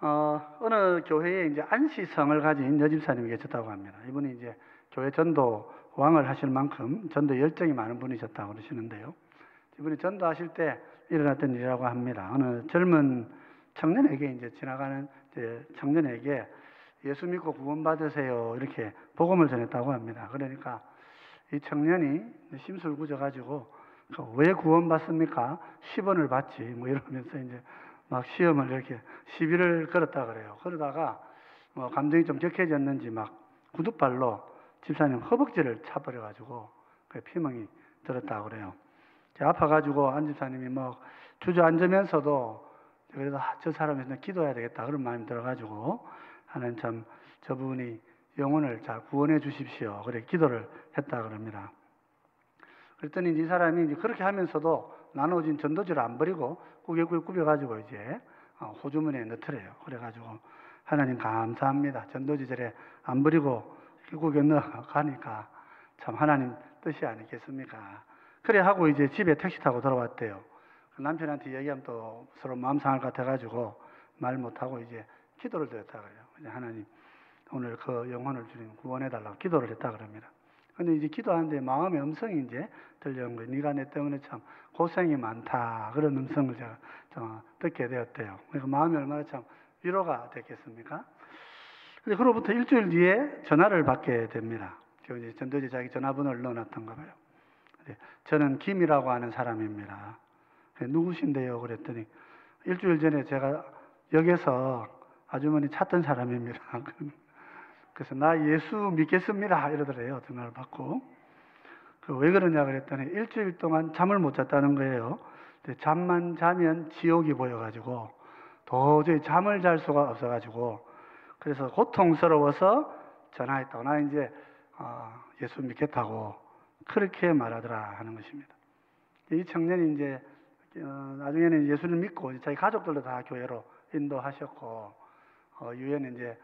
어느 교회에 이제 안시성을 가진 여집사님이 계셨다고 합니다. 이분이 이제 교회 전도 왕을 하실 만큼 전도 열정이 많은 분이셨다고 그러시는데요. 이분이 전도하실 때 일어났던 일이라고 합니다. 어느 젊은 청년에게 이제 지나가는 이제 청년에게 예수 믿고 구원받으세요 이렇게 복음을 전했다고 합니다. 그러니까 이 청년이 심술구져가지고 왜 구원받습니까? 10원을 받지 뭐 이러면서 이제 막 시험을 이렇게 시비를 걸었다 그래요. 그러다가 뭐 감정이 좀 격해졌는지 막 구두발로 집사님 허벅지를 차버려가지고 피멍이 들었다 그래요. 아파가지고 안 집사님이 뭐 주저앉으면서도 그래도 저 사람에서 기도해야 되겠다 그런 마음이 들어가지고 하나님 참 저분이 영혼을 잘 구원해 주십시오. 그래 기도를 했다 그럽니다. 그랬더니 이 사람이 이제 그렇게 하면서도 나눠진 전도지를 안 버리고 꾸역꾸역 꾸며가지고 이제 호주머니에 넣더래요. 그래가지고 하나님 감사합니다. 전도지절에 안 버리고 결국에 넣어가니까 참 하나님 뜻이 아니겠습니까? 그래 하고 이제 집에 택시 타고 돌아왔대요. 남편한테 얘기하면 또 서로 마음 상할 것 같아가지고 말 못하고 이제 기도를 드렸다 그래요. 이제 하나님 오늘 그 영혼을 주님 구원해달라고 기도를 했다 그럽니다. 근데 이제 기도하는데 마음의 음성이 이제 들려온 거예요. 네가 내 때문에 참 고생이 많다. 그런 음성을 제가 듣게 되었대요. 그러니까 마음이 얼마나 참 위로가 됐겠습니까? 근데 그로부터 일주일 뒤에 전화를 받게 됩니다. 이제 전도지 자기 전화번호를 넣어놨던가 봐요. 저는 김이라고 하는 사람입니다. 누구신데요? 그랬더니 일주일 전에 제가 역에서 아주머니 찾던 사람입니다. 그래서 나 예수 믿겠습니다 이러더래요. 전화를 받고. 왜 그러냐 그랬더니 일주일 동안 잠을 못 잤다는 거예요. 잠만 자면 지옥이 보여가지고 도저히 잠을 잘 수가 없어가지고 그래서 고통스러워서 전화했다고. 나 이제 예수 믿겠다고 그렇게 말하더라 하는 것입니다. 이 청년이 이제 나중에는 예수를 믿고 자기 가족들도 다 교회로 인도하셨고 유엔에 이제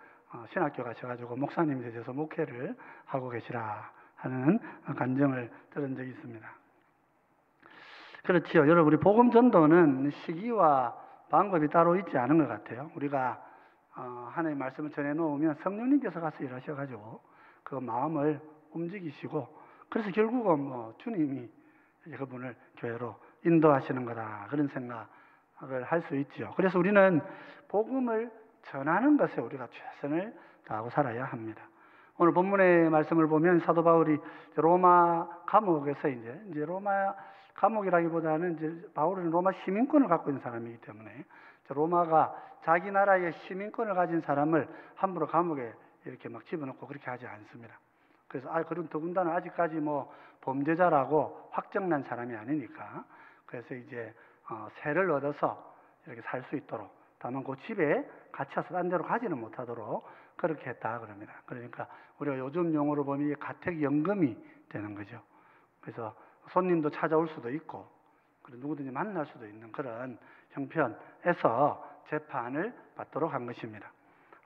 신학교 가셔가지고 목사님이 되셔서 목회를 하고 계시라 하는 간증을 들은 적이 있습니다. 그렇지요. 여러분 우리 복음 전도는 시기와 방법이 따로 있지 않은 것 같아요. 우리가 하나님의 말씀을 전해놓으면 성령님께서 가서 일하셔가지고 그 마음을 움직이시고 그래서 결국은 뭐 주님이 그분을 교회로 인도하시는 거다 그런 생각을 할 수 있죠. 그래서 우리는 복음을 전하는 것에 우리가 최선을 다하고 살아야 합니다. 오늘 본문의 말씀을 보면 사도 바울이 로마 감옥에서 이제 로마 감옥이라기보다는 이제 바울은 로마 시민권을 갖고 있는 사람이기 때문에 로마가 자기 나라의 시민권을 가진 사람을 함부로 감옥에 이렇게 막 집어넣고 그렇게 하지 않습니다. 그래서 그럼 더군다나 아직까지 뭐 범죄자라고 확정난 사람이 아니니까 그래서 이제 세를 얻어서 이렇게 살 수 있도록 다만 그 집에 갇혀서 딴 데로 가지는 못하도록 그렇게 했다 그럽니다. 그러니까 우리가 요즘 용어로 보면 가택연금이 되는 거죠. 그래서 손님도 찾아올 수도 있고 누구든지 만날 수도 있는 그런 형편에서 재판을 받도록 한 것입니다.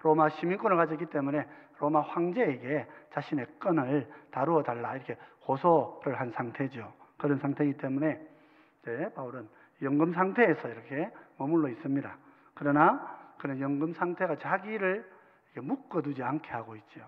로마 시민권을 가졌기 때문에 로마 황제에게 자신의 건을 다루어 달라 이렇게 고소를 한 상태죠. 그런 상태이기 때문에 이제 바울은 연금 상태에서 이렇게 머물러 있습니다. 그러나 그런 연금 상태가 자기를 묶어두지 않게 하고 있죠.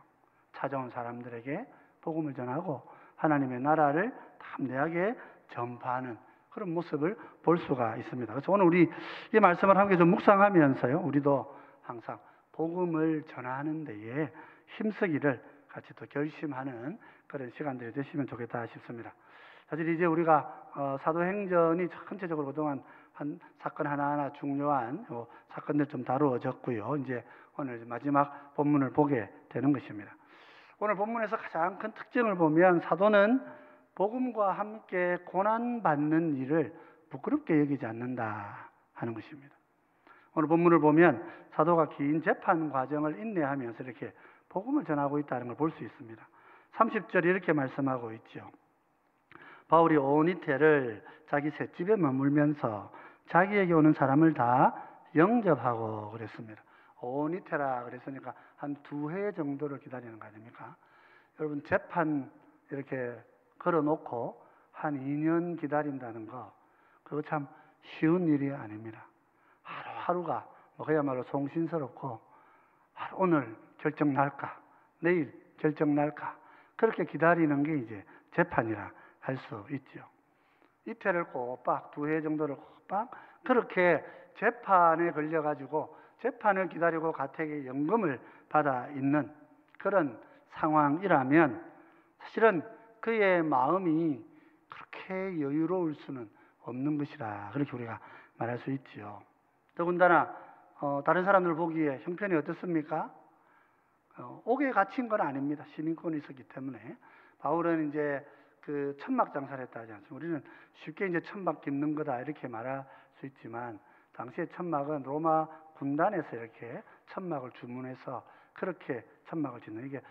찾아온 사람들에게 복음을 전하고 하나님의 나라를 담대하게 전파하는 그런 모습을 볼 수가 있습니다. 그래서 오늘 우리 이 말씀을 함께 좀 묵상하면서요, 우리도 항상 복음을 전하는 데에 힘쓰기를 같이 또 결심하는 그런 시간들이 되시면 좋겠다 싶습니다. 사실 이제 우리가 사도행전이 전체적으로 그동안 한 사건 하나하나 중요한 사건들 좀 다루어졌고요. 이제 오늘 마지막 본문을 보게 되는 것입니다. 오늘 본문에서 가장 큰 특징을 보면 사도는 복음과 함께 고난받는 일을 부끄럽게 여기지 않는다 하는 것입니다. 오늘 본문을 보면 사도가 긴 재판 과정을 인내하면서 이렇게 복음을 전하고 있다는 걸 볼 수 있습니다. 30절 이렇게 말씀하고 있죠. 바울이 온 이태를 자기 셋집에 머물면서 자기에게 오는 사람을 다 영접하고 그랬습니다. 온 이태라 그랬으니까 한 2회 정도를 기다리는 거 아닙니까? 여러분 재판 이렇게 걸어놓고 한 2년 기다린다는 거 그거 참 쉬운 일이 아닙니다. 하루하루가 그야말로 송신스럽고 오늘 결정 날까, 내일 결정 날까, 그렇게 기다리는 게 이제 재판이라 할 수 있죠. 이태를 꼬박, 2해 정도를 꼬박 그렇게 재판에 걸려가지고 재판을 기다리고 가택의 연금을 받아 있는 그런 상황이라면 사실은 그의 마음이 그렇게 여유로울 수는 없는 것이라 그렇게 우리가 말할 수 있지요. 더군다나 다른 사람들 보기에 형편이 어떻습니까? 옥에 갇힌 건 아닙니다. 시민권이 있었기 때문에. 바울은 이제 그 천막 장사를 했다 하지 않습니까? 우리는 쉽게 이제 천막 깁는 거다 이렇게 말할 수 있지만 당시에 천막은 로마 군단에서 이렇게 천막을 주문해서 그렇게 천막을 짓는, 이게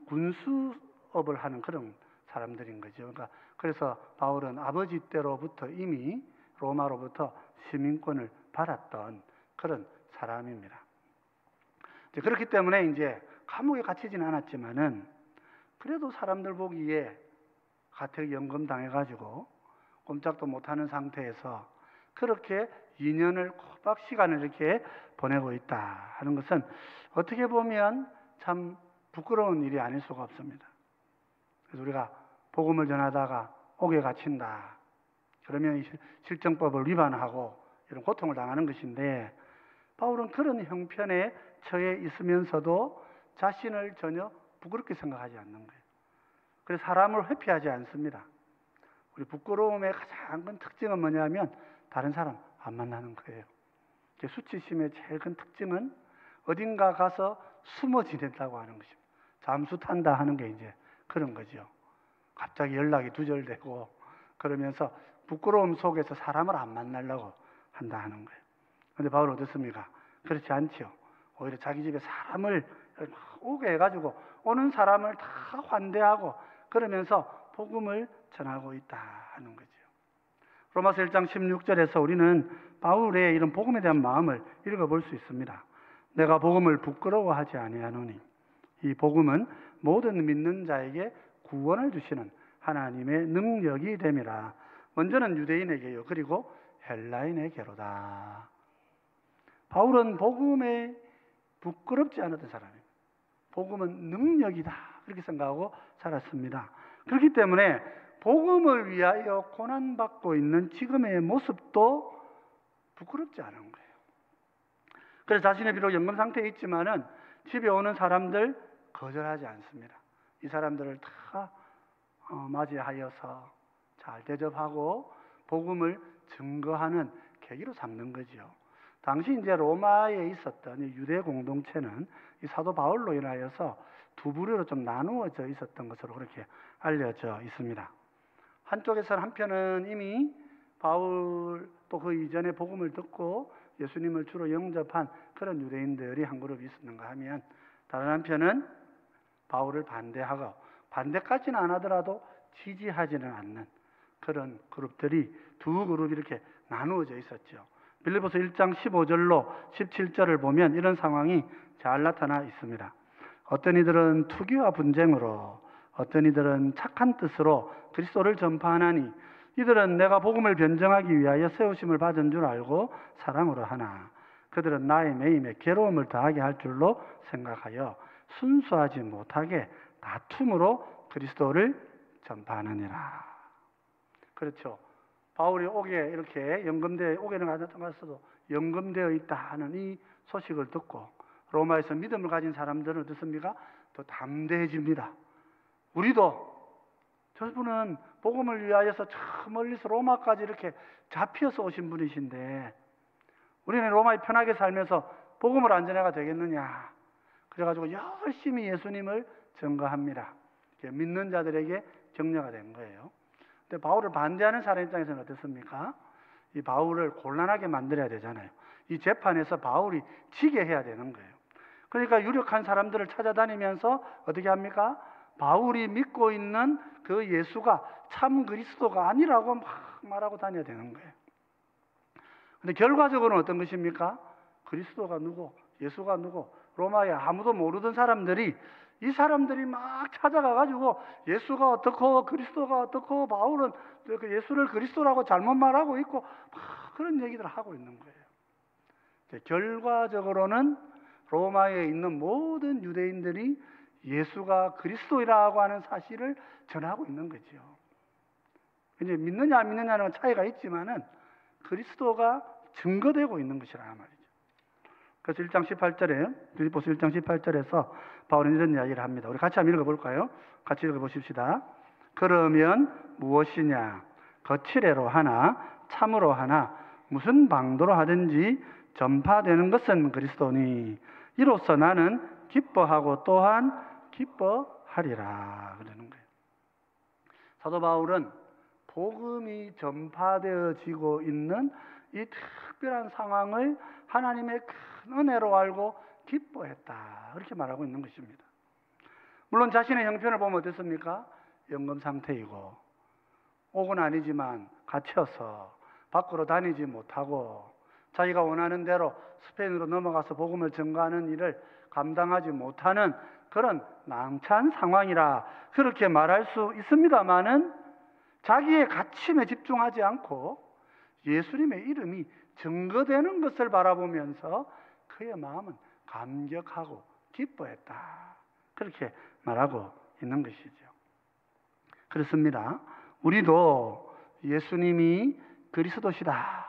군수업을 하는 그런 사람들인 거죠. 그러니까 그래서 바울은 아버지 때로부터 이미 로마로부터 시민권을 받았던 그런 사람입니다. 그렇기 때문에 이제 감옥에 갇히지는 않았지만은 그래도 사람들 보기에 가택연금 당해가지고 꼼짝도 못하는 상태에서 그렇게 2년을 꼬박 시간을 이렇게 보내고 있다 하는 것은 어떻게 보면 참 부끄러운 일이 아닐 수가 없습니다. 그래서 우리가 복음을 전하다가 옥에 갇힌다, 그러면 실정법을 위반하고 이런 고통을 당하는 것인데, 바울은 그런 형편에 처해 있으면서도 자신을 전혀 부끄럽게 생각하지 않는 거예요. 그래서 사람을 회피하지 않습니다. 우리 부끄러움의 가장 큰 특징은 뭐냐면 다른 사람 안 만나는 거예요. 수치심의 제일 큰 특징은 어딘가 가서 숨어 지낸다고 하는 것입니다. 잠수 탄다 하는 게 이제 그런 거죠. 갑자기 연락이 두절되고 그러면서 부끄러움 속에서 사람을 안 만나려고 한다 하는 거예요. 그런데 바울은 어떻습니까? 그렇지 않죠. 오히려 자기 집에 사람을 오게 해가지고 오는 사람을 다 환대하고 그러면서 복음을 전하고 있다 하는 거죠. 로마서 1장 16절에서 우리는 바울의 이런 복음에 대한 마음을 읽어볼 수 있습니다. 내가 복음을 부끄러워하지 아니하노니 이 복음은 모든 믿는 자에게 구원을 주시는 하나님의 능력이 됨이라. 먼저는 유대인에게요, 그리고 헬라인에게로다. 바울은 복음에 부끄럽지 않았던 사람입니다. 복음은 능력이다 그렇게 생각하고 살았습니다. 그렇기 때문에 복음을 위하여 고난받고 있는 지금의 모습도 부끄럽지 않은 거예요. 그래서 자신의 비록 연금 상태에 있지만은 집에 오는 사람들 거절하지 않습니다. 이 사람들을 다 맞이하여서 잘 대접하고 복음을 증거하는 계기로 삼는 거죠. 당시 이제 로마에 있었던 유대 공동체는 이 사도 바울로 인하여서 두 부류로 좀 나누어져 있었던 것으로 그렇게 알려져 있습니다. 한쪽에서는 한편은 이미 바울 또 그 이전에 복음을 듣고 예수님을 주로 영접한 그런 유대인들이 한 그룹이 있었는가 하면, 다른 한편은 바울을 반대하고 반대까지는 안 하더라도 지지하지는 않는 그런 그룹들이 두 그룹이 이렇게 나누어져 있었죠. 빌립보서 1장 15절로 17절을 보면 이런 상황이 잘 나타나 있습니다. 어떤 이들은 투기와 분쟁으로, 어떤 이들은 착한 뜻으로 그리스도를 전파하나니 이들은 내가 복음을 변정하기 위하여 세우심을 받은 줄 알고 사랑으로 하나 그들은 나의 매임에 괴로움을 더하게 할 줄로 생각하여 순수하지 못하게 다툼으로 그리스도를 전파하느니라. 그렇죠. 바울이 옥에 이렇게 연금되어, 옥에는 가서도 연금되어 있다 하는 이 소식을 듣고 로마에서 믿음을 가진 사람들은 어떻습니까? 더 담대해집니다. 우리도 저분은 복음을 위하여서 저 멀리서 로마까지 이렇게 잡혀서 오신 분이신데 우리는 로마에 편하게 살면서 복음을 안 전해가 되겠느냐. 그래가지고 열심히 예수님을 증거합니다. 믿는 자들에게 격려가 된 거예요. 근데 바울을 반대하는 사람 입장에서는 어떻습니까? 이 바울을 곤란하게 만들어야 되잖아요. 이 재판에서 바울이 지게 해야 되는 거예요. 그러니까 유력한 사람들을 찾아다니면서 어떻게 합니까? 바울이 믿고 있는 그 예수가 참 그리스도가 아니라고 막 말하고 다녀야 되는 거예요. 근데 결과적으로는 어떤 것입니까? 그리스도가 누구, 예수가 누구, 로마에 아무도 모르던 사람들이 이 사람들이 막 찾아가가지고 예수가 어떻고 그리스도가 어떻고 바울은 그 예수를 그리스도라고 잘못 말하고 있고 막 그런 얘기들을 하고 있는 거예요. 결과적으로는 로마에 있는 모든 유대인들이 예수가 그리스도이라고 하는 사실을 전하고 있는 거죠. 이제 믿느냐 안 믿느냐는 차이가 있지만은 그리스도가 증거되고 있는 것이란 말이죠. 그래서 1장 18절에 빌립보서 1장 18절에서 바울은 이런 이야기를 합니다. 우리 같이 한번 읽어볼까요? 같이 읽어보십시다. 그러면 무엇이냐? 거칠애로 하나 참으로 하나 무슨 방도로 하든지 전파되는 것은 그리스도니 이로써 나는 기뻐하고 또한 기뻐하리라 그러는 거예요. 사도 바울은 복음이 전파되어지고 있는 이 특별한 상황을 하나님의 큰 은혜로 알고 기뻐했다 그렇게 말하고 있는 것입니다. 물론 자신의 형편을 보면 어떻습니까? 연금 상태이고 옥은 아니지만 갇혀서 밖으로 다니지 못하고 자기가 원하는 대로 스페인으로 넘어가서 복음을 전가하는 일을 감당하지 못하는 그런 난처한 상황이라 그렇게 말할 수 있습니다마는 자기의 가침에 집중하지 않고 예수님의 이름이 증거되는 것을 바라보면서 그의 마음은 감격하고 기뻐했다 그렇게 말하고 있는 것이죠. 그렇습니다. 우리도 예수님이 그리스도시다,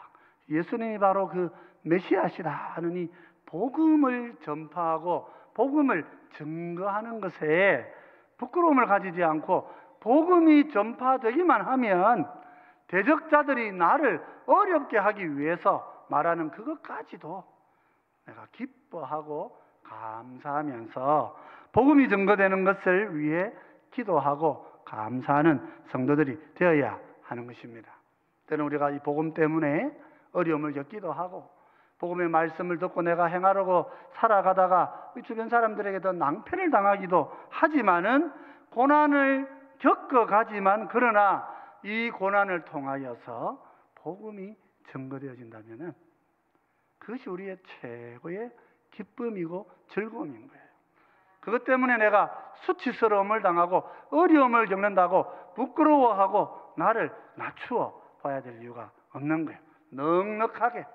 예수님이 바로 그 메시아시다 하는 이 복음을 전파하고 복음을 증거하는 것에 부끄러움을 가지지 않고 복음이 전파되기만 하면 대적자들이 나를 어렵게 하기 위해서 말하는 그것까지도 내가 기뻐하고 감사하면서 복음이 증거되는 것을 위해 기도하고 감사하는 성도들이 되어야 하는 것입니다. 때는 우리가 이 복음 때문에 어려움을 겪기도 하고 복음의 말씀을 듣고 내가 행하려고 살아가다가 주변 사람들에게 더 낭패를 당하기도 하지만은 고난을 겪어가지만 그러나 이 고난을 통하여서 복음이 증거되어진다면은 그것이 우리의 최고의 기쁨이고 즐거움인 거예요. 그것 때문에 내가 수치스러움을 당하고 어려움을 겪는다고 부끄러워하고 나를 낮추어 봐야 될 이유가 없는 거예요. 넉넉하게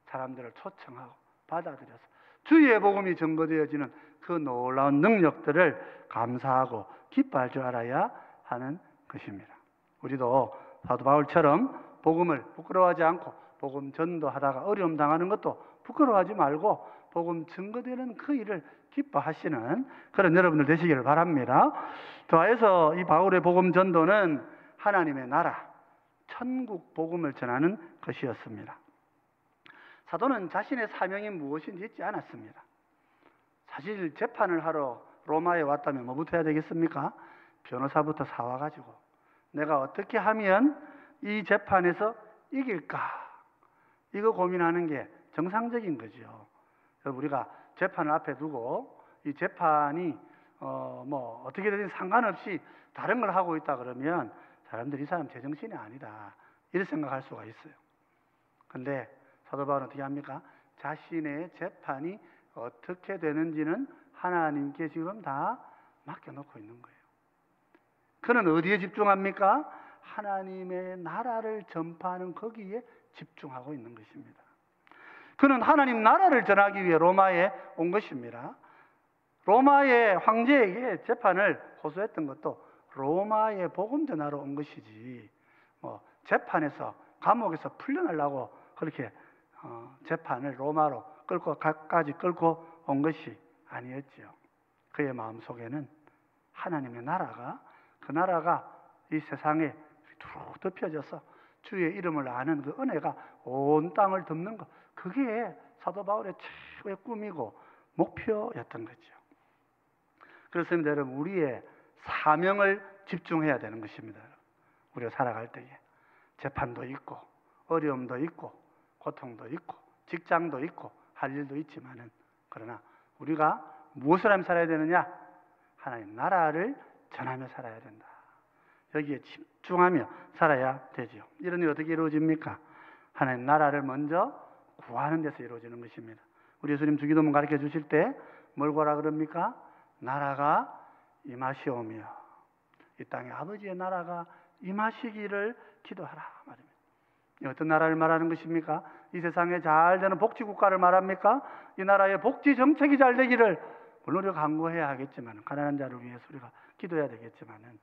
사람들을 초청하고 받아들여서 주의 복음이 증거되어지는 그 놀라운 능력들을 감사하고 기뻐할 줄 알아야 하는 것입니다. 우리도 사도 바울처럼 복음을 부끄러워하지 않고 복음 전도하다가 어려움 당하는 것도 부끄러워하지 말고 복음 증거되는 그 일을 기뻐하시는 그런 여러분들 되시기를 바랍니다. 더해서 이 바울의 복음 전도는 하나님의 나라, 천국 복음을 전하는 것이었습니다. 사도는 자신의 사명이 무엇인지 잊지 않았습니다. 사실 재판을 하러 로마에 왔다면 뭐부터 해야 되겠습니까? 변호사부터 사와가지고 내가 어떻게 하면 이 재판에서 이길까? 이거 고민하는 게 정상적인 거죠. 우리가 재판을 앞에 두고 이 재판이 어떻게 되든 상관없이 다른 걸 하고 있다 그러면 사람들이 이 사람 제정신이 아니다 이렇게 생각할 수가 있어요. 그런데 사도 바울은 어떻게 합니까? 자신의 재판이 어떻게 되는지는 하나님께 지금 다 맡겨놓고 있는 거예요. 그는 어디에 집중합니까? 하나님의 나라를 전파하는 거기에 집중하고 있는 것입니다. 그는 하나님 나라를 전하기 위해 로마에 온 것입니다. 로마의 황제에게 재판을 호소했던 것도 로마의 복음 전하러 온 것이지 재판에서 감옥에서 풀려나려고 그렇게 재판을 로마로 까지 끌고 온 것이 아니었지요. 그의 마음속에는 하나님의 나라가 그 나라가 이 세상에 두루 덮여져서 주의 이름을 아는 그 은혜가 온 땅을 덮는 것, 그게 사도 바울의 최고의 꿈이고 목표였던 거죠. 그렇습니다. 여러분, 우리의 사명을 집중해야 되는 것입니다. 우리가 살아갈 때에 재판도 있고 어려움도 있고 고통도 있고 직장도 있고 할 일도 있지만은 그러나 우리가 무엇을 하며 살아야 되느냐? 하나님 나라를 전하며 살아야 된다. 여기에 집중하며 살아야 되죠. 이런 일이 어떻게 이루어집니까? 하나님 나라를 먼저 구하는 데서 이루어지는 것입니다. 우리 예수님 주기도문 가르쳐 주실 때 뭘 구하라 그럽니까? 나라가 임하시오며 이 땅에 아버지의 나라가 임하시기를 기도하라 말입니다. 어떤 나라를 말하는 것입니까? 이 세상에 잘 되는 복지국가를 말합니까? 이 나라의 복지 정책이 잘 되기를 물론 우리가 간구해야 하겠지만, 가난한 자를 위해서 우리가 기도해야 되겠지만은,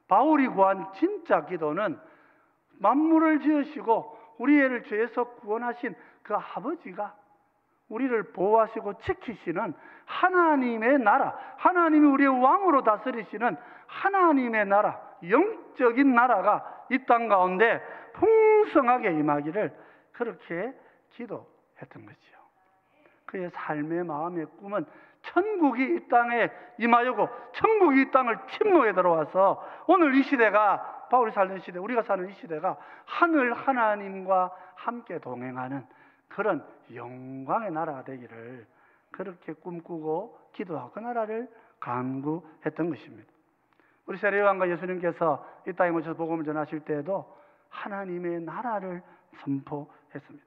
바울이 구한 진짜 기도는 만물을 지으시고 우리를 죄에서 구원하신 그 아버지가 우리를 보호하시고 지키시는 하나님의 나라, 하나님이 우리의 왕으로 다스리시는 하나님의 나라, 영적인 나라가 이 땅 가운데 풍성하게 임하기를 그렇게 기도했던 거지요. 그의 삶의 마음의 꿈은 천국이 이 땅에 임하여고 천국이 이 땅을 침노에 들어와서 오늘 이 시대가, 바울이 살던 시대, 우리가 사는 이 시대가 하늘 하나님과 함께 동행하는 그런 영광의 나라가 되기를 그렇게 꿈꾸고 기도하고 그 나라를 간구했던 것입니다. 우리 세례요한과 예수님께서 이 땅에 오셔서 복음을 전하실 때에도 하나님의 나라를 선포했습니다.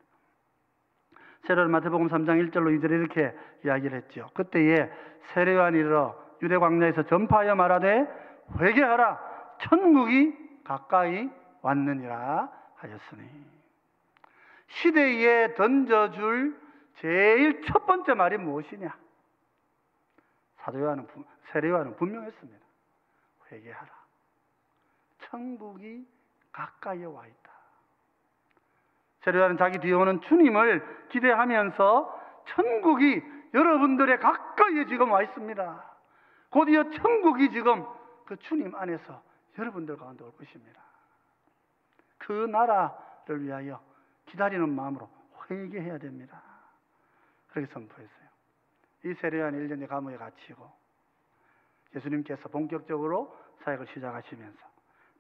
세례요한 마태복음 3장 1절로 2절에 이렇게 이야기를 했죠. 그때에 세례요한이 이르러 유대 광야에서 전파하여 말하되 회개하라, 천국이 가까이 왔느니라 하였으니. 시대에 던져줄 제일 첫 번째 말이 무엇이냐? 세례요한은 분명했습니다. 회개하라, 천국이 가까이 와 있다. 세례요한은 자기 뒤에 오는 주님을 기대하면서 천국이 여러분들의 가까이에 지금 와 있습니다. 곧이어 천국이 지금 그 주님 안에서 여러분들 가운데 올 것입니다. 그 나라를 위하여 기다리는 마음으로 회개해야 됩니다. 그렇게 선포했어요. 이 세례요한 1년의 감옥에 갇히고 예수님께서 본격적으로 사역을 시작하시면서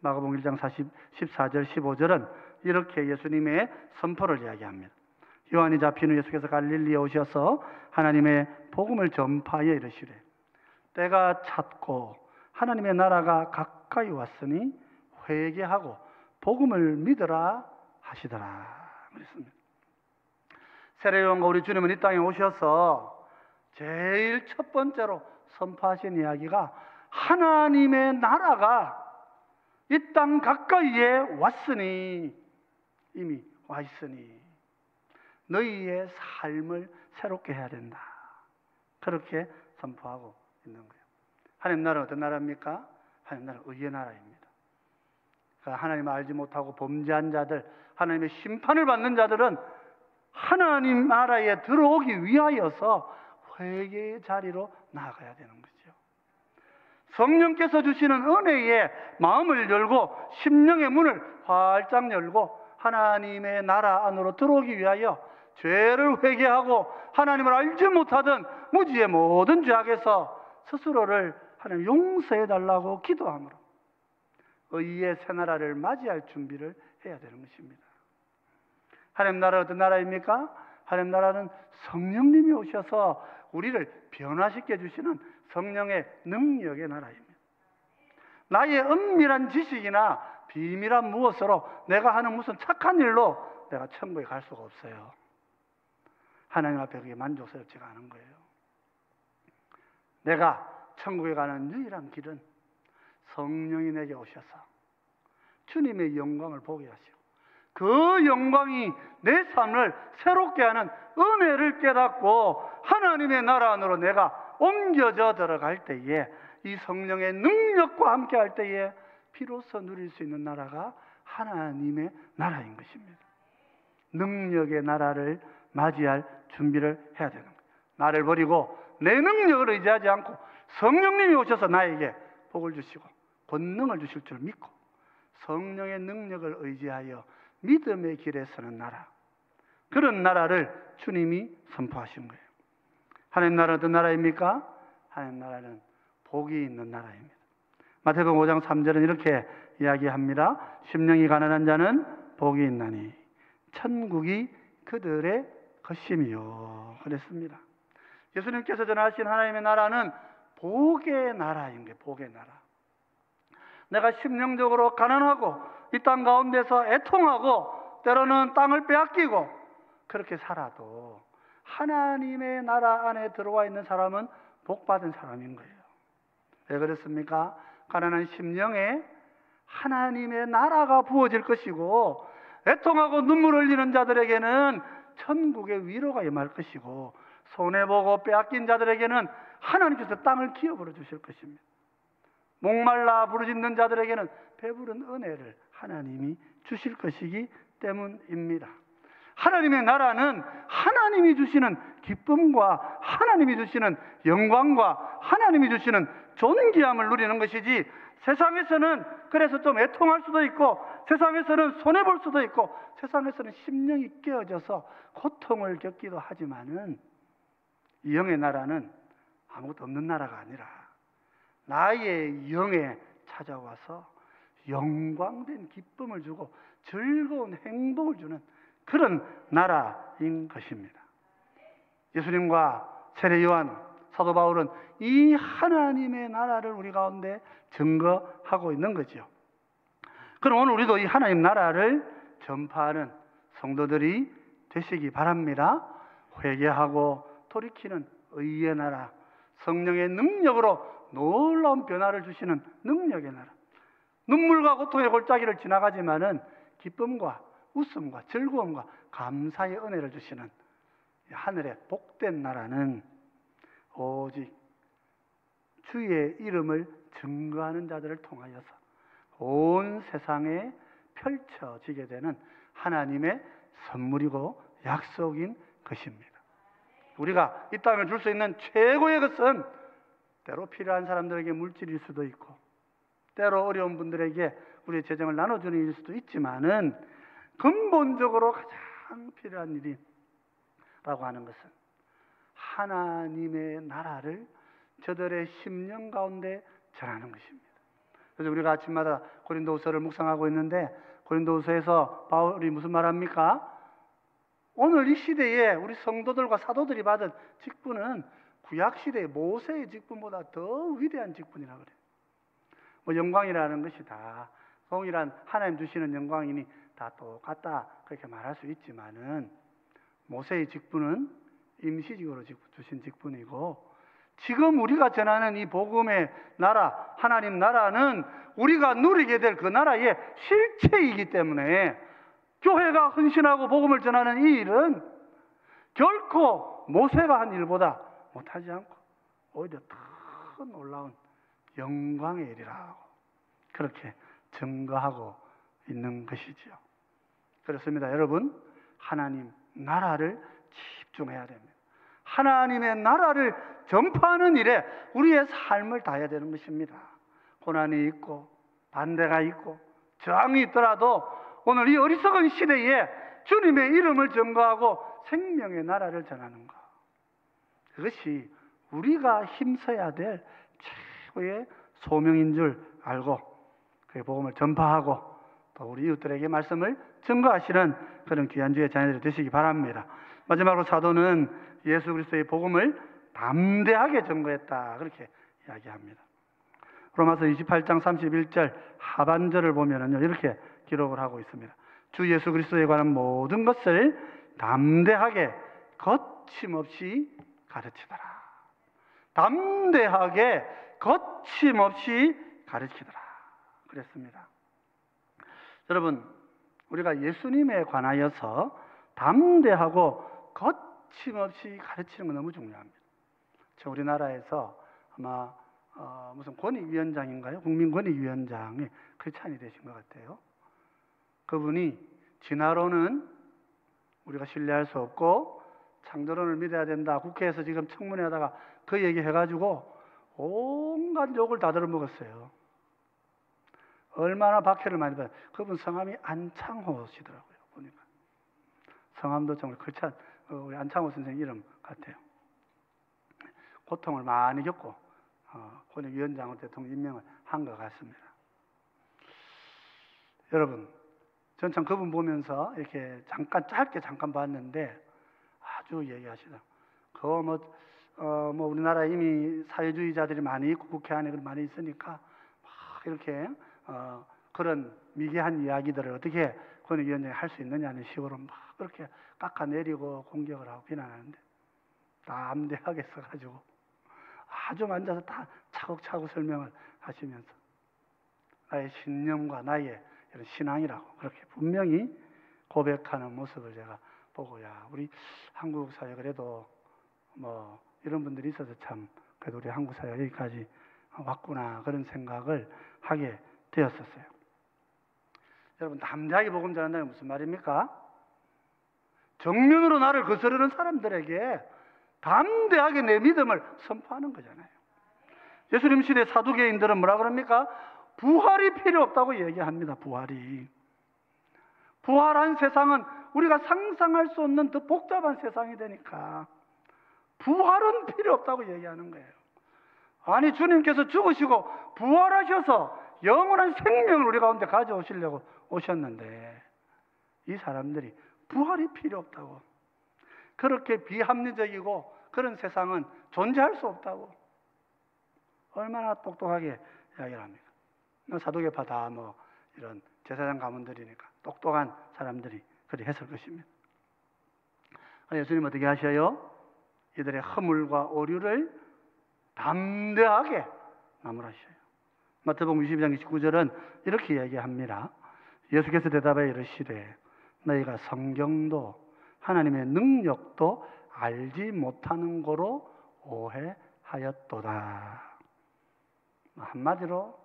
마가복음 1장 14절 15절은 이렇게 예수님의 선포를 이야기합니다. 요한이 잡힌 후 예수께서 갈릴리에 오셔서 하나님의 복음을 전파하여 이르시되 때가 찼고 하나님의 나라가 가까이 왔으니 회개하고 복음을 믿으라 하시더라 그랬습니다. 세례요한과 우리 주님은 이 땅에 오셔서 제일 첫 번째로 선포하신 이야기가 하나님의 나라가 이 땅 가까이에 왔으니, 이미 와 있으니 너희의 삶을 새롭게 해야 된다. 그렇게 선포하고 있는 거예요. 하나님 나라는 어떤 나라입니까? 하나님 나라는 의의 나라입니다. 하나님을 알지 못하고 범죄한 자들, 하나님의 심판을 받는 자들은 하나님 나라에 들어오기 위하여서 회개의 자리로 나아가야 되는 거죠. 성령께서 주시는 은혜에 마음을 열고 심령의 문을 활짝 열고 하나님의 나라 안으로 들어오기 위하여 죄를 회개하고 하나님을 알지 못하던 무지의 모든 죄악에서 스스로를 하나님 용서해 달라고 기도함으로 의의 새 나라를 맞이할 준비를 해야 되는 것입니다. 하나님 나라는 어떤 나라입니까? 하나님 나라는 성령님이 오셔서 우리를 변화시켜 주시는 성령의 능력의 나라입니다. 나의 은밀한 지식이나 비밀한 무엇으로 내가 하는 무슨 착한 일로 내가 천국에 갈 수가 없어요. 하나님 앞에 그게 만족스럽지가 않은 거예요. 내가 천국에 가는 유일한 길은 성령이 내게 오셔서 주님의 영광을 보게 하시고 그 영광이 내 삶을 새롭게 하는 은혜를 깨닫고 하나님의 나라 안으로 내가 옮겨져 들어갈 때에 이 성령의 능력과 함께 할 때에 비로소 누릴 수 있는 나라가 하나님의 나라인 것입니다. 능력의 나라를 맞이할 준비를 해야 되는 거예요. 나를 버리고 내 능력을 의지하지 않고 성령님이 오셔서 나에게 복을 주시고 권능을 주실 줄 믿고 성령의 능력을 의지하여 믿음의 길에 서는 나라, 그런 나라를 주님이 선포하신 거예요. 하나님 나라는 어떤 나라입니까? 하나님 나라는 복이 있는 나라입니다. 마태복음 5장 3절은 이렇게 이야기합니다. 심령이 가난한 자는 복이 있나니 천국이 그들의 것임이요 그랬습니다. 예수님께서 전하신 하나님의 나라는 복의 나라인 거예요. 복의 나라. 내가 심령적으로 가난하고 이 땅 가운데서 애통하고 때로는 땅을 빼앗기고 그렇게 살아도 하나님의 나라 안에 들어와 있는 사람은 복받은 사람인 거예요. 왜 그렇습니까? 가난한 심령에 하나님의 나라가 부어질 것이고 애통하고 눈물 흘리는 자들에게는 천국의 위로가 임할 것이고, 손해보고 빼앗긴 자들에게는 하나님께서 땅을 기업으로 주실 것입니다. 목말라 부르짖는 자들에게는 배부른 은혜를 하나님이 주실 것이기 때문입니다. 하나님의 나라는 하나님이 주시는 기쁨과 하나님이 주시는 영광과 하나님이 주시는 존귀함을 누리는 것이지, 세상에서는 그래서 좀 애통할 수도 있고, 세상에서는 손해볼 수도 있고, 세상에서는 심령이 깨어져서 고통을 겪기도 하지만은, 이 영의 나라는 아무것도 없는 나라가 아니라 나의 영에 찾아와서 영광된 기쁨을 주고 즐거운 행복을 주는 그런 나라인 것입니다. 예수님과 세례 요한, 사도 바울은 이 하나님의 나라를 우리 가운데 증거하고 있는 거죠. 그럼 오늘 우리도 이 하나님 나라를 전파하는 성도들이 되시기 바랍니다. 회개하고 돌이키는 의의 나라, 성령의 능력으로 놀라운 변화를 주시는 능력의 나라, 눈물과 고통의 골짜기를 지나가지만은 기쁨과 웃음과 즐거움과 감사의 은혜를 주시는 하늘의 복된 나라는 오직 주의 이름을 증거하는 자들을 통하여서 온 세상에 펼쳐지게 되는 하나님의 선물이고 약속인 것입니다. 우리가 이 땅에 줄 수 있는 최고의 것은 때로 필요한 사람들에게 물질일 수도 있고, 때로 어려운 분들에게 우리의 재정을 나눠주는 일일 수도 있지만은, 근본적으로 가장 필요한 일이라고 하는 것은 하나님의 나라를 저들의 심령 가운데 전하는 것입니다. 그래서 우리가 아침마다 고린도후서를 묵상하고 있는데, 고린도후서에서 바울이 무슨 말합니까? 오늘 이 시대에 우리 성도들과 사도들이 받은 직분은 구약시대의 모세의 직분보다 더 위대한 직분이라고 그래요. 뭐 영광이라는 것이 다 동일한 하나님 주시는 영광이니 다 똑같다 그렇게 말할 수 있지만은, 모세의 직분은 임시직으로 주신 직분이고, 지금 우리가 전하는 이 복음의 나라, 하나님 나라는 우리가 누리게 될 그 나라의 실체이기 때문에, 교회가 헌신하고 복음을 전하는 이 일은 결코 모세가 한 일보다 못하지 않고 오히려 더 놀라운 영광의 일이라고 그렇게 증거하고 있는 것이지요. 그렇습니다. 여러분, 하나님 나라를 집중해야 됩니다. 하나님의 나라를 전파하는 일에 우리의 삶을 다해야 되는 것입니다. 고난이 있고 반대가 있고 저항이 있더라도 오늘 이 어리석은 시대에 주님의 이름을 증거하고 생명의 나라를 전하는 것, 그것이 우리가 힘써야 될 최고의 소명인 줄 알고 그 복음을 전파하고 또 우리 이웃들에게 말씀을 증거하시는 그런 귀한 주의 자녀들이 되시기 바랍니다. 마지막으로 사도는 예수 그리스도의 복음을 담대하게 전거했다 그렇게 이야기합니다. 로마서 28장 31절 하반절을 보면은요, 이렇게 기록을 하고 있습니다. 주 예수 그리스도에 관한 모든 것을 담대하게 거침없이 가르치더라. 담대하게 거침없이 가르치더라 그랬습니다. 여러분, 우리가 예수님에 관하여서 담대하고 거침없이 가르치는 건 너무 중요합니다. 저 우리나라에서 아마 무슨 권익위원장인가요? 국민권익위원장이 크리스찬이 되신 것 같아요. 그분이 진화론은 우리가 신뢰할 수 없고 창조론을 믿어야 된다, 국회에서 지금 청문회 하다가 그 얘기 해가지고 온갖 욕을 다 들어먹었어요. 얼마나 박해를 많이 받아요. 그분 성함이 안창호시더라고요. 보니까 성함도 정말 크리스찬, 우리 안창호 선생 이름 같아요. 고통을 많이 겪고 권익위원장으로 대통령 임명을 한 것 같습니다. 여러분, 전 참 그분 보면서 이렇게 짧게 봤는데 아주 얘기하시다. 뭐 우리나라에 이미 사회주의자들이 많이 있고 국회 안에 많이 있으니까 막 이렇게 그런 미개한 이야기들을 어떻게 권익위원장이 할 수 있느냐는 식으로 막 그렇게 깎아내리고 공격을 하고 비난하는데, 담대하게 써가지고 아주 앉아서 다 차곡차곡 설명을 하시면서 나의 신념과 나의 이런 신앙이라고 그렇게 분명히 고백하는 모습을 제가 보고, 야, 우리 한국 사회 그래도 뭐 이런 분들이 있어서 참 그래도 우리 한국 사회가 여기까지 왔구나, 그런 생각을 하게 되었었어요. 여러분, 담대하게 복음 전한다는 무슨 말입니까? 정면으로 나를 거스르는 사람들에게 담대하게 내 믿음을 선포하는 거잖아요. 예수님 시대 사두개인들은 뭐라 그럽니까? 부활이 필요 없다고 얘기합니다. 부활한 세상은 우리가 상상할 수 없는 더 복잡한 세상이 되니까 부활은 필요 없다고 얘기하는 거예요. 아니, 주님께서 죽으시고 부활하셔서 영원한 생명을 우리 가운데 가져오시려고 오셨는데 이 사람들이 부활이 필요 없다고, 그렇게 비합리적이고 그런 세상은 존재할 수 없다고 얼마나 똑똑하게 이야기를 합니까? 사도계파 다 뭐 이런 제사장 가문들이니까 똑똑한 사람들이 그리 했을 것입니다. 예수님 어떻게 하셔요? 이들의 허물과 오류를 담대하게 나무라셔요. 마태복음 22장 29절은 이렇게 얘기합니다. 예수께서 대답하여 이르시되 너희가 성경도 하나님의 능력도 알지 못하는 거로 오해하였도다. 한마디로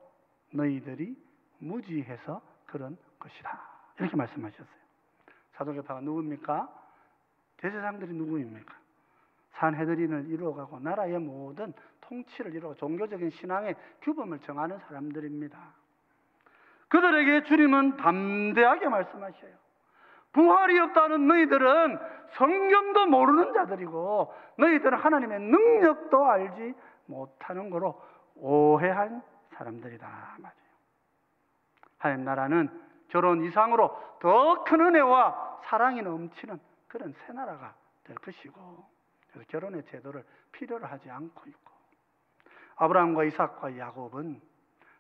너희들이 무지해서 그런 것이다, 이렇게 말씀하셨어요. 사도계파가 누굽니까? 대제사장들이 누구입니까? 산헤드린을 이루어가고 나라의 모든 통치를 이루어 종교적인 신앙의 규범을 정하는 사람들입니다. 그들에게 주님은 담대하게 말씀하셔요. 부활이 없다는 너희들은 성경도 모르는 자들이고 너희들은 하나님의 능력도 알지 못하는 거로 오해한 사람들이다 말이에요. 하나님 나라는 결혼 이상으로 더 큰 은혜와 사랑이 넘치는 그런 새 나라가 될 것이고, 그래서 결혼의 제도를 필요로 하지 않고 있고, 아브라함과 이삭과 야곱은,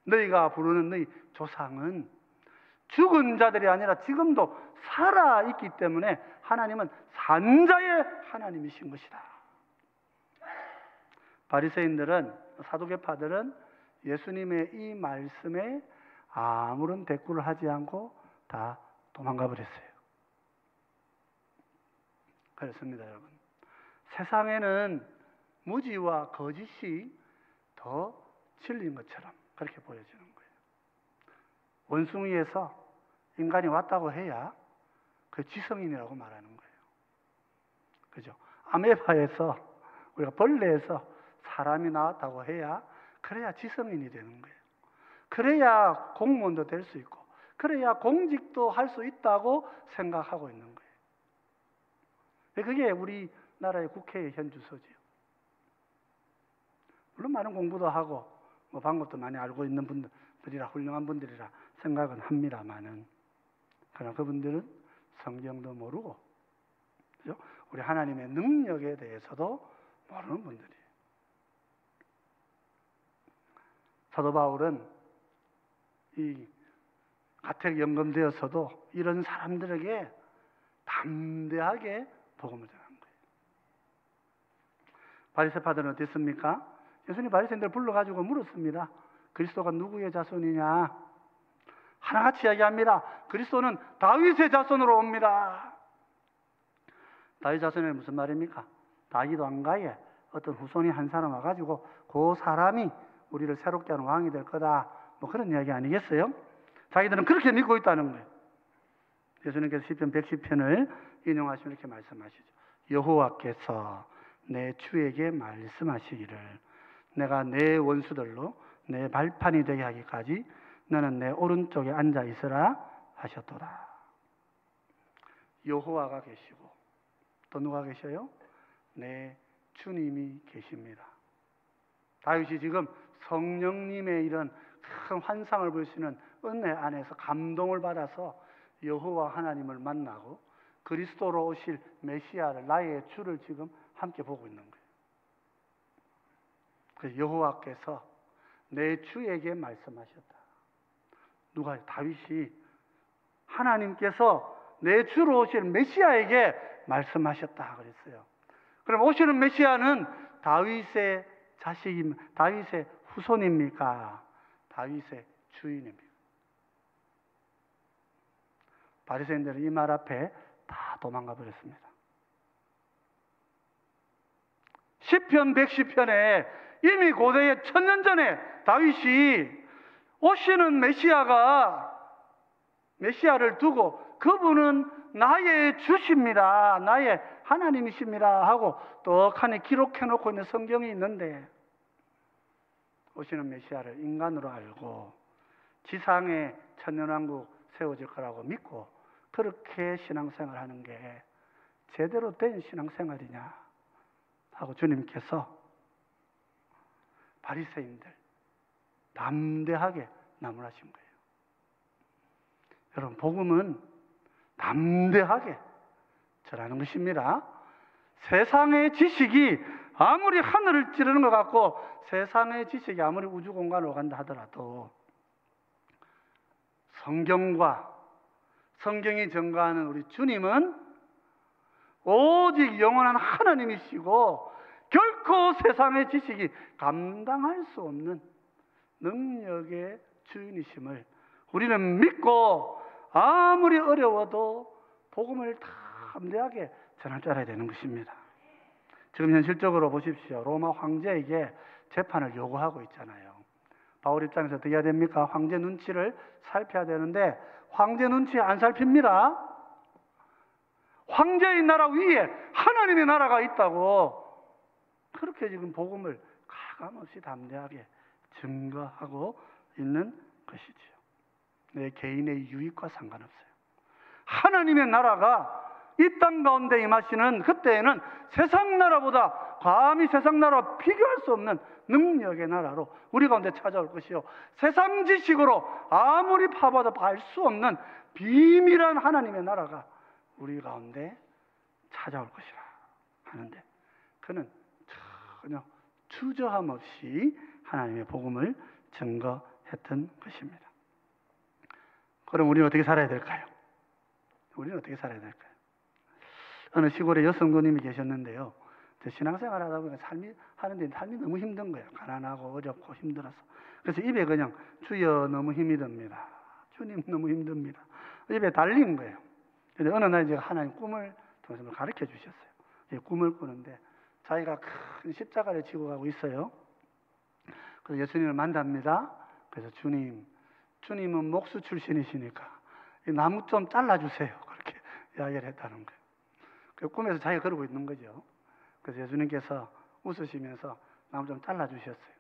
너희가 부르는 너희 조상은 죽은 자들이 아니라 지금도 살아있기 때문에 하나님은 산자의 하나님이신 것이다. 바리새인들은, 사두개파들은 예수님의 이 말씀에 아무런 대꾸를 하지 않고 다 도망가 버렸어요. 그렇습니다, 여러분. 세상에는 무지와 거짓이 더 진리인 것처럼 그렇게 보여지는 거예요. 원숭이에서 인간이 왔다고 해야 그 지성인이라고 말하는 거예요. 그죠? 아메바에서, 우리가 벌레에서 사람이 나왔다고 해야, 그래야 지성인이 되는 거예요. 그래야 공무원도 될 수 있고, 그래야 공직도 할 수 있다고 생각하고 있는 거예요. 그게 우리나라의 국회의 현주소지요. 물론 많은 공부도 하고 뭐 방법도 많이 알고 있는 분들이라, 훌륭한 분들이라 생각은 합니다만은, 그러나 그분들은 성경도 모르고, 그죠? 우리 하나님의 능력에 대해서도 모르는 분들이에요. 사도 바울은 이 가택 연금되어서도 이런 사람들에게 담대하게 복음을 전한 거예요. 바리새파들은 어땠습니까? 예수님 바리새인들 불러가지고 물었습니다. 그리스도가 누구의 자손이냐? 하나같이 이야기합니다. 그리스도는 다윗의 자손으로 옵니다. 다윗 자손이 무슨 말입니까? 다윗 왕가에 어떤 후손이 한 사람 와가지고 그 사람이 우리를 새롭게 하는 왕이 될 거다, 뭐 그런 이야기 아니겠어요? 자기들은 그렇게 믿고 있다는 거예요. 예수님께서 시편 110편을 인용하시면 이렇게 말씀하시죠. 여호와께서 내 주에게 말씀하시기를 내가 내 원수들로 내 발판이 되게 하기까지 너는 내 오른쪽에 앉아 있으라 하셨도다. 여호와가 계시고 또 누가 계셔요? 내 주님이 계십니다. 다윗이 지금 성령님의 이런 큰 환상을 보시는 은혜 안에서 감동을 받아서 여호와 하나님을 만나고 그리스도로 오실 메시아를, 나의 주를 지금 함께 보고 있는 거예요. 그래서 여호와께서 내 주에게 말씀하셨다. 누가? 다윗이 하나님께서 내 주로 오실 메시아에게 말씀하셨다 그랬어요. 그럼 오시는 메시아는 다윗의 다윗의 후손입니까? 다윗의 주인입니까? 바리새인들은 이 말 앞에 다 도망가 버렸습니다. 시편 110편에 이미 고대에 1000년 전에 다윗이 오시는 메시아를 두고 그분은 나의 주십니다, 나의 하나님이십니다 하고 떡하니 기록해놓고 있는 성경이 있는데, 오시는 메시아를 인간으로 알고 지상에 천년왕국 세워질 거라고 믿고 그렇게 신앙생활하는 게 제대로 된 신앙생활이냐 하고 주님께서 바리새인들 담대하게 나무라신 거예요. 여러분, 복음은 담대하게 전하는 것입니다. 세상의 지식이 아무리 하늘을 찌르는 것 같고 세상의 지식이 아무리 우주 공간으로 간다 하더라도 성경이 증거하는 우리 주님은 오직 영원한 하나님이시고 결코 세상의 지식이 감당할 수 없는 능력의 주인이심을 우리는 믿고 아무리 어려워도 복음을 담대하게 전할 줄 알아야 되는 것입니다. 지금 현실적으로 보십시오. 로마 황제에게 재판을 요구하고 있잖아요. 바울 입장에서 어떻게 해야 됩니까? 황제 눈치를 살펴야 되는데 황제 눈치 안 살핍니다. 황제의 나라 위에 하나님의 나라가 있다고 그렇게 지금 복음을 가감없이 담대하게 증거하고 있는 것이지요. 내 개인의 유익과 상관없어요. 하나님의 나라가 이 땅 가운데 임하시는 그때에는 세상 나라보다 감히 세상 나라와 비교할 수 없는 능력의 나라로 우리 가운데 찾아올 것이요, 세상 지식으로 아무리 파봐도 알 수 없는 비밀한 하나님의 나라가 우리 가운데 찾아올 것이라 하는데, 그는 전혀 주저함 없이 하나님의 복음을 증거했던 것입니다. 그럼 우리는 어떻게 살아야 될까요? 우리는 어떻게 살아야 될까요? 어느 시골에 여성도님이 계셨는데요, 신앙생활 하다 보니까 삶이 너무 힘든 거예요. 가난하고 어렵고 힘들어서. 그래서 입에 그냥 주여 너무 힘이 듭니다, 주님 너무 힘듭니다, 입에 달린 거예요. 근데 어느 날 제가 하나님 꿈을 통해서 가르쳐 주셨어요. 꿈을 꾸는데 자기가 큰 십자가를 지고 가고 있어요. 그래서 예수님을 만납니다. 그래서 주님은 목수 출신이시니까 이 나무 좀 잘라주세요, 그렇게 이야기를 했다는 거예요. 그 꿈에서 자기가 그러고 있는 거죠. 그래서 예수님께서 웃으시면서 나무 좀 잘라주셨어요.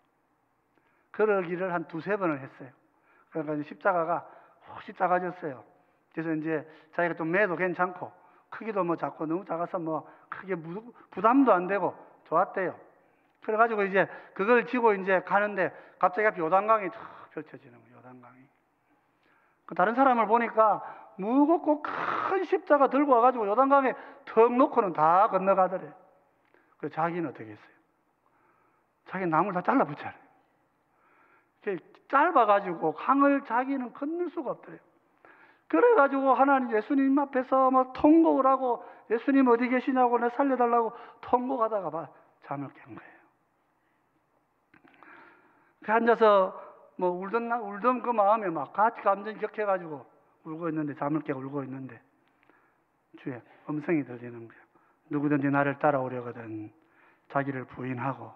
그러기를 한 2-3번을 했어요. 그러니까 십자가가 혹시 작아졌어요. 그래서 이제 자기가 좀 매도 괜찮고 크기도 뭐 작고 너무 작아서 뭐 크게 부담도 안 되고 좋았대요. 그래가지고 이제 그걸 지고 이제 가는데 갑자기 앞에 요단강이 탁 펼쳐지는 거예요. 요단강이. 다른 사람을 보니까 무겁고 큰 십자가 들고 와가지고 요단강에 턱 놓고는 다 건너가더래. 그래서 자기는 어떻게 했어요? 자기 나무를 다 잘라 붙여요. 짧아가지고 강을 자기는 건널 수가 없더래요. 그래가지고 하나님 예수님 앞에서 막 통곡을 하고 예수님 어디 계시냐고 내 살려달라고 통곡하다가 잠을 깬 거예요. 그 앉아서 뭐 울던 그 마음에 막 같이 감정 격해가지고 울고 있는데, 잠을 깨고 울고 있는데 주의 음성이 들리는 거예요. 누구든지 나를 따라오려거든 자기를 부인하고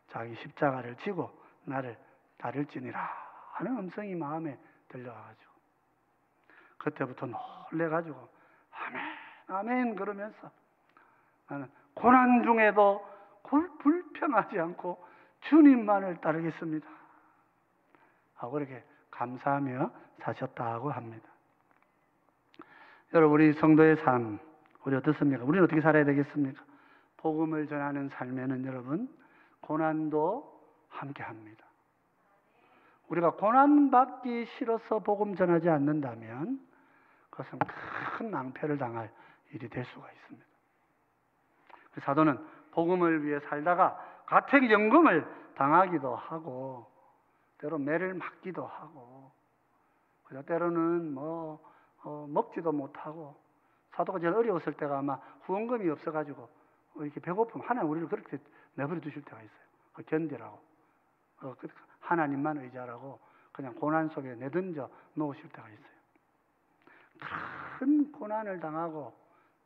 자기 십자가를 지고 나를 따를지니라 하는 음성이 마음에 들려가지고 그때부터 놀래가지고 아멘 아멘 그러면서 나는 고난 중에도 불평하지 않고 주님만을 따르겠습니다 하고 그렇게 감사하며 사셨다고 합니다. 여러분, 우리 성도의 삶 우리 어떻습니까? 우리는 어떻게 살아야 되겠습니까? 복음을 전하는 삶에는 여러분 고난도 함께합니다. 우리가 고난받기 싫어서 복음 전하지 않는다면 그것은 큰 낭패를 당할 일이 될 수가 있습니다. 사도는 복음을 위해 살다가 가택연금을 당하기도 하고 때로 매를 맞기도 하고 때로는 먹지도 못하고, 사도가 제일 어려웠을 때가 아마 후원금이 없어가지고 이렇게 배고픔 하나님 우리를 그렇게 내버려 두실 때가 있어요. 견디라고 하나님만 의지하라고 그냥 고난 속에 내던져 놓으실 때가 있어요. 큰 고난을 당하고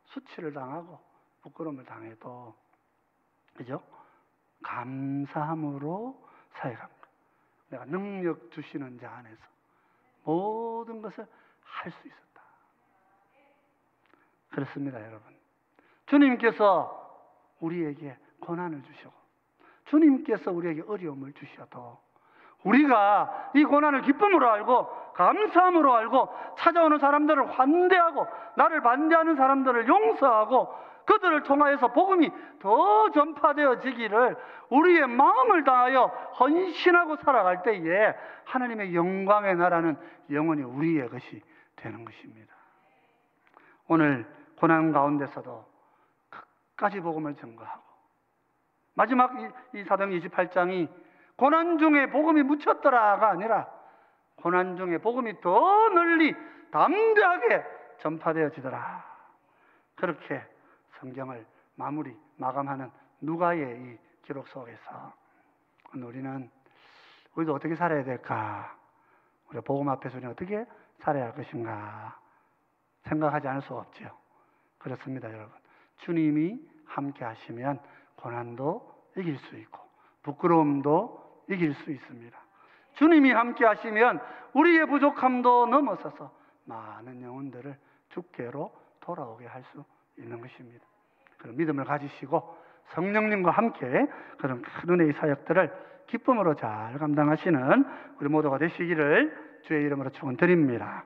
수치를 당하고 부끄러움을 당해도 그죠? 감사함으로 사역합니다. 내가 능력 주시는 자 안에서 모든 것을 할 수 있었다. 그렇습니다, 여러분. 주님께서 우리에게 고난을 주시고 주님께서 우리에게 어려움을 주셔도 우리가 이 고난을 기쁨으로 알고 감사함으로 알고 찾아오는 사람들을 환대하고 나를 반대하는 사람들을 용서하고 그들을 통하여서 복음이 더 전파되어지기를 우리의 마음을 다하여 헌신하고 살아갈 때에 하나님의 영광의 나라는 영원히 우리의 것이 되는 것입니다. 오늘 고난 가운데서도 끝까지 복음을 증거하고 마지막 이 사도행 28장이 고난 중에 복음이 묻혔더라가 아니라 고난 중에 복음이 더 널리 담대하게 전파되어지더라. 그렇게 성경을 마감하는 누가의 이 기록 속에서 우리도 어떻게 살아야 될까? 우리 복음 앞에서 우리는 어떻게 살아야 할 것인가? 생각하지 않을 수 없죠. 그렇습니다, 여러분. 주님이 함께 하시면 고난도 이길 수 있고 부끄러움도 이길 수 있습니다. 주님이 함께 하시면 우리의 부족함도 넘어서서 많은 영혼들을 주께로 돌아오게 할 수 있는 것입니다. 그런 믿음을 가지시고 성령님과 함께 그런 큰 은혜의 사역들을 기쁨으로 잘 감당하시는 우리 모두가 되시기를 주의 이름으로 축원드립니다.